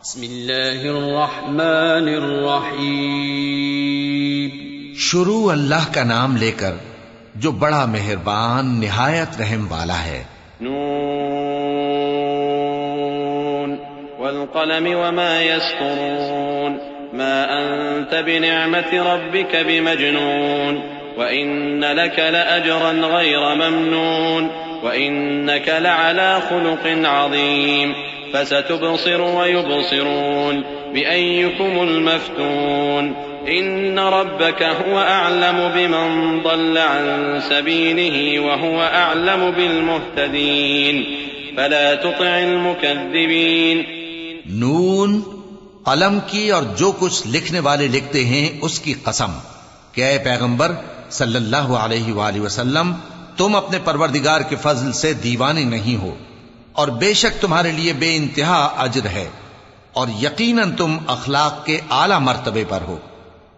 بسم اللہ الرحمن الرحیم. شروع اللہ کا نام لے کر جو بڑا مہربان نہایت رحم والا ہے. نون والقلم وما يسطرون ما أنت بنعمة ربك بمجنون وإن لك لأجرا غير ممنون وإنك لعلى خلق عظيم فستبصر ويبصرون بأيكم المفتون إن ربك هو أعلم بمن ضل عن سبيله وهو أعلم بالمهتدين فلا تطع المكذبين. نون، قلم کی اور جو کچھ لکھنے والے لکھتے ہیں اس کی قسم کہ اے پیغمبر صلی اللہ علیہ وآلہ وسلم تم اپنے پروردگار کے فضل سے دیوانے نہیں ہو، اور بے شک تمہارے لیے بے انتہا اجر ہے، اور یقیناً تم اخلاق کے اعلی مرتبے پر ہو.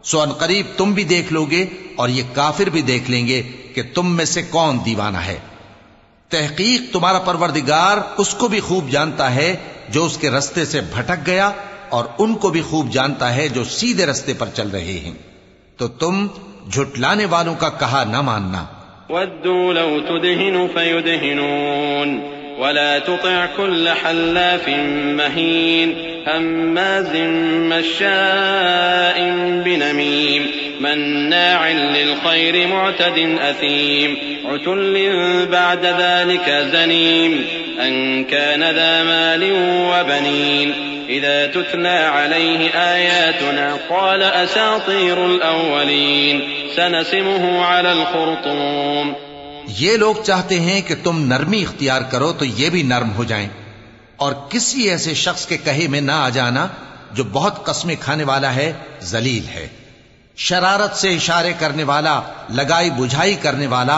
سو ان قریب تم بھی دیکھ لو گے اور یہ کافر بھی دیکھ لیں گے کہ تم میں سے کون دیوانہ ہے. تحقیق تمہارا پروردگار اس کو بھی خوب جانتا ہے جو اس کے رستے سے بھٹک گیا، اور ان کو بھی خوب جانتا ہے جو سیدھے رستے پر چل رہے ہیں. تو تم جھٹلانے والوں کا کہا نہ ماننا. ودوا لو تدهن فيدهنون ولا تطع كل حلاف مهين هماز مشاء بنميم مناع للخير معتد أثيم عتل بعد ذلك زنيم أن كان ذا مال وبنين إذا تتلى عليه آياتنا قال أساطير الأولين سنسمه على الخرطوم. یہ لوگ چاہتے ہیں کہ تم نرمی اختیار کرو تو یہ بھی نرم ہو جائیں، اور کسی ایسے شخص کے کہے میں نہ آ جانا جو بہت قسمیں کھانے والا ہے، ذلیل ہے، شرارت سے اشارے کرنے والا، لگائی بجھائی کرنے والا،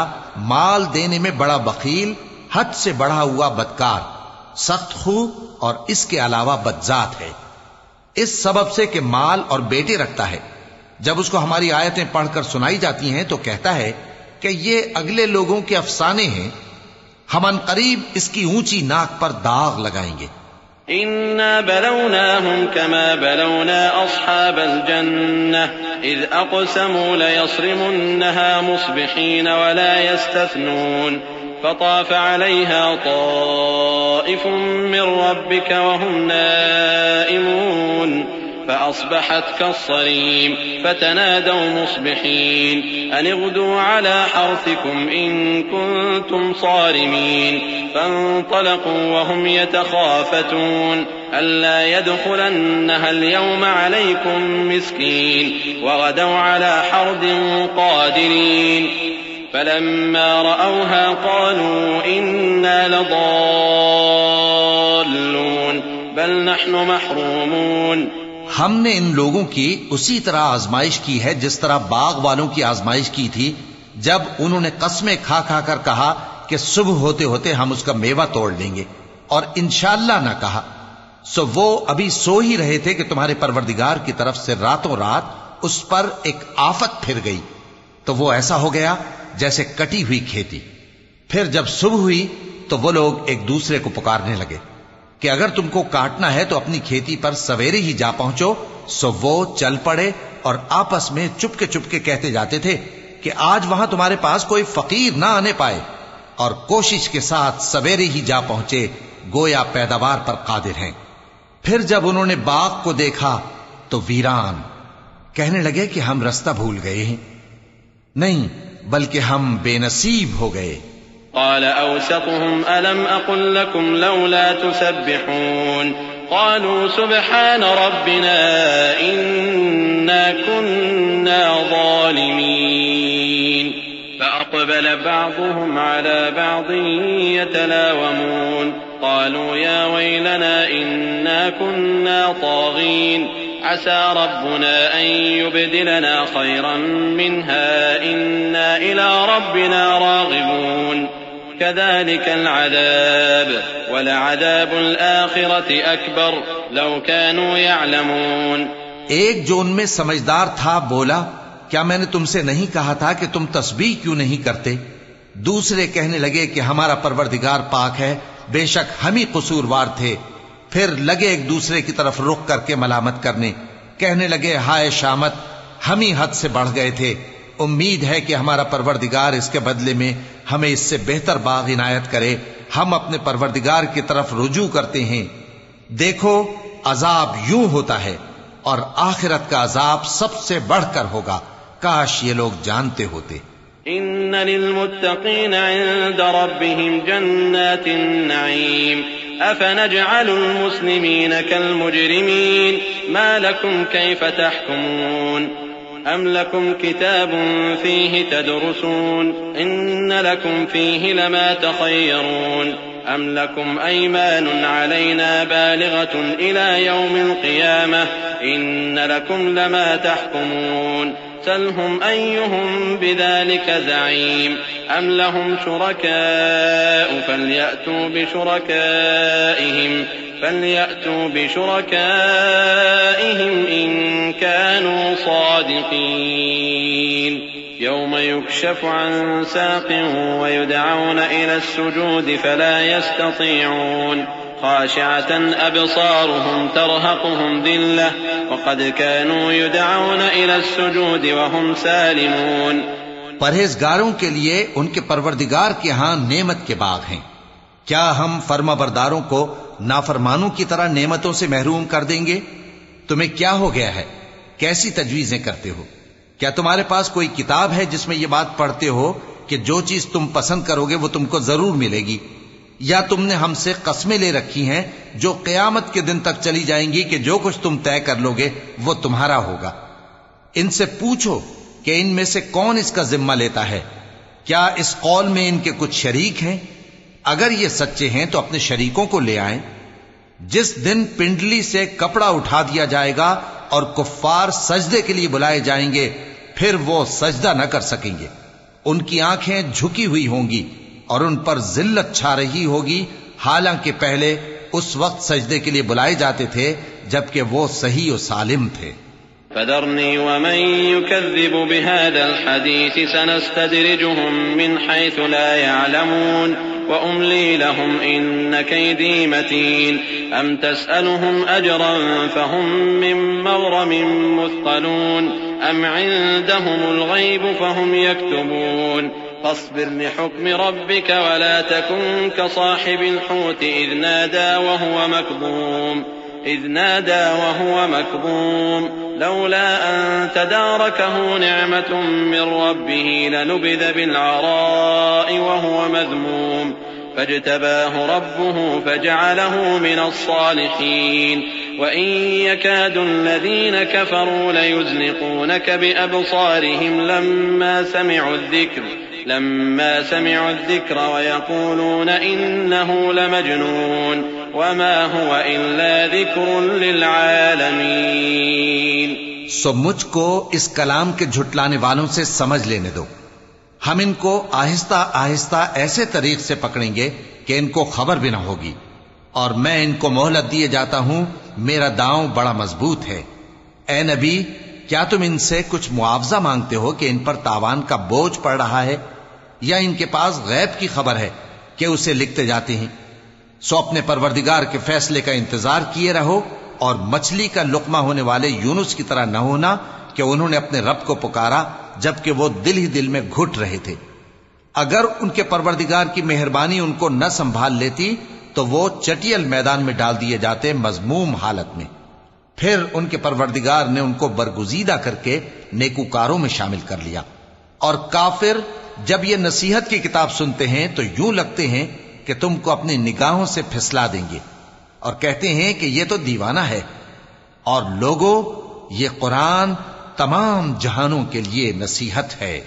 مال دینے میں بڑا بخیل، حد سے بڑھا ہوا بدکار، سخت خو، اور اس کے علاوہ بدذات ہے. اس سبب سے کہ مال اور بیٹے رکھتا ہے، جب اس کو ہماری آیتیں پڑھ کر سنائی جاتی ہیں تو کہتا ہے کہ یہ اگلے لوگوں کے افسانے ہیں، ہم ان قریب اس کی اونچی ناک پر داغ لگائیں گے. إنا بلوناهم كما بلونا أصحاب الجنة إذ أقسموا ليصرمنها مصبحين ولا يستثنون فطاف عليها طائف من ربك وهم نائمون فأصبحت كالصريم فتنادوا مصبحين أن اغدوا على حرثكم إن كنتم صارمين فانطلقوا وهم يتخافتون ألا يدخلنها اليوم عليكم مسكين وغدوا على حرد قادرين فلما رأوها قالوا إنا لضالون بل نحن محرومون. ہم نے ان لوگوں کی اسی طرح آزمائش کی ہے جس طرح باغ والوں کی آزمائش کی تھی جب انہوں نے قسمیں کھا کھا کر کہا کہ صبح ہوتے ہوتے ہم اس کا میوہ توڑ لیں گے، اور انشاءاللہ نہ کہا. سو وہ ابھی سو ہی رہے تھے کہ تمہارے پروردگار کی طرف سے راتوں رات اس پر ایک آفت پھر گئی، تو وہ ایسا ہو گیا جیسے کٹی ہوئی کھیتی. پھر جب صبح ہوئی تو وہ لوگ ایک دوسرے کو پکارنے لگے کہ اگر تم کو کاٹنا ہے تو اپنی کھیتی پر سویرے ہی جا پہنچو. سو وہ چل پڑے اور آپس میں چپکے کہتے جاتے تھے کہ آج وہاں تمہارے پاس کوئی فقیر نہ آنے پائے، اور کوشش کے ساتھ سویرے ہی جا پہنچے گویا پیداوار پر قادر ہیں. پھر جب انہوں نے باغ کو دیکھا تو ویران، کہنے لگے کہ ہم رستہ بھول گئے ہیں. نہیں بلکہ ہم بے نصیب ہو گئے. قال أوسطهم ألم أقل لكم لولا تسبحون قالوا سبحان ربنا إنا كنا ظالمين فأقبل بعضهم على بعض يتلاومون قالوا يا ويلنا إنا كنا طاغين عسى ربنا أن يبدلنا خيرا منها إنا إلى ربنا راغبون كذلك العذاب ولعذاب الآخرة أكبر لو كانوا يعلمون. ایک جو ان میں سمجھدار تھا بولا، کیا میں نے تم سے نہیں کہا تھا کہ تم تسبیح کیوں نہیں کرتے؟ دوسرے کہنے لگے کہ ہمارا پروردگار پاک ہے، بے شک ہم ہی قصوروار تھے، پھر لگے ایک دوسرے کی طرف رخ کر کے ملامت کرنے، کہنے لگے ہائے شامت، ہم ہی حد سے بڑھ گئے تھے، امید ہے کہ ہمارا پروردگار اس کے بدلے میں ہمیں اس سے بہتر باغ عنایت کرے، ہم اپنے پروردگار کی طرف رجوع کرتے ہیں۔ دیکھو عذاب یوں ہوتا ہے اور آخرت کا عذاب سب سے بڑھ کر ہوگا، کاش یہ لوگ جانتے ہوتے۔ إن للمتقين عند ربهم جنات النعيم أفنجعل المسلمين كالمجرمين ما لكم كيف تحكمون أم لكم كتاب فيه تدرسون إن لكم فيه لما تخيرون أم لكم أيمان علينا بالغة إلى يوم القيامة إن لكم لما تحكمون سلهم أيهم بذلك زعيم أم لهم شركاء فليأتوا بشركائهم إن كانوا صادقين يوم يكشف عن ساق ويدعون إلى السجود فلا يستطيعون خاشعة أبصارهم ترهقهم ذلة وقد كانوا يدعون إلى السجود وهم سالمون۔ پرہیزگاروں کے لیے ان کے پروردگار کے ہاں نعمت کے باغ ہیں، کیا ہم فرما برداروں کو نافرمانوں کی طرح نعمتوں سے محروم کر دیں گے؟ تمہیں کیا ہو گیا ہے؟ کیسی تجویزیں کرتے ہو؟ کیا تمہارے پاس کوئی کتاب ہے جس میں یہ بات پڑھتے ہو کہ جو چیز تم پسند کرو گے وہ تم کو ضرور ملے گی؟ یا تم نے ہم سے قسمیں لے رکھی ہیں جو قیامت کے دن تک چلی جائیں گی کہ جو کچھ تم طے کر لو گے وہ تمہارا ہوگا؟ ان سے پوچھو کہ ان میں سے کون اس کا ذمہ لیتا ہے؟ کیا اس قول میں ان کے کچھ شریک ہیں؟ اگر یہ سچے ہیں تو اپنے شریکوں کو لے آئیں۔ جس دن پنڈلی سے کپڑا اٹھا دیا جائے گا اور کفار سجدے کے لیے بلائے جائیں گے، پھر وہ سجدہ نہ کر سکیں گے، ان کی آنکھیں جھکی ہوئی ہوں گی اور ان پر ذلت چھا رہی ہوگی، حالانکہ پہلے اس وقت سجدے کے لیے بلائے جاتے تھے جبکہ وہ صحیح و سالم تھے۔ فذرني ومن يكذب بهذا الحديث سنستدرجهم من حيث لا يعلمون وأملي لهم إن كيدي متين أم تسألهم أجرا فهم من مغرم مثقلون أم عندهم الغيب فهم يكتبون فاصبر لحكم ربك ولا تكن كصاحب الحوت إذ نادى وهو مكظوم لولا أن تداركه نعمة من ربه لنبذ بالعراء وهو مذموم فاجتباه ربه فجعله من الصالحين وإن يكاد الذين كفروا ليزلقونك بأبصارهم لما سمعوا الذكر ويقولون إنه لمجنون وما هو إلا ذكر للعالمين۔ سو مجھ کو اس کلام کے جھٹلانے والوں سے سمجھ لینے دو، ہم ان کو آہستہ آہستہ ایسے طریق سے پکڑیں گے کہ ان کو خبر بھی نہ ہوگی، اور میں ان کو مہلت دیے جاتا ہوں، میرا داؤں بڑا مضبوط ہے۔ اے نبی، کیا تم ان سے کچھ معاوضہ مانگتے ہو کہ ان پر تاوان کا بوجھ پڑ رہا ہے، یا ان کے پاس غیب کی خبر ہے کہ اسے لکھتے جاتے ہیں؟ سو اپنے پروردگار کے فیصلے کا انتظار کیے رہو، اور مچھلی کا لقمہ ہونے والے یونس کی طرح نہ ہونا کہ انہوں نے اپنے رب کو پکارا جبکہ وہ دل ہی دل میں گھٹ رہے تھے۔ اگر ان کے پروردگار کی مہربانی ان کو نہ سنبھال لیتی تو وہ چٹیل میدان میں ڈال دیے جاتے مذموم حالت میں۔ پھر ان کے پروردگار نے ان کو برگزیدہ کر کے نیکوکاروں میں شامل کر لیا۔ اور کافر جب یہ نصیحت کی کتاب سنتے ہیں تو یوں لگتے ہیں کہ تم کو اپنی نگاہوں سے پھسلا دیں گے، اور کہتے ہیں کہ یہ تو دیوانہ ہے۔ اور لوگوں، یہ قرآن تمام جہانوں کے لیے نصیحت ہے۔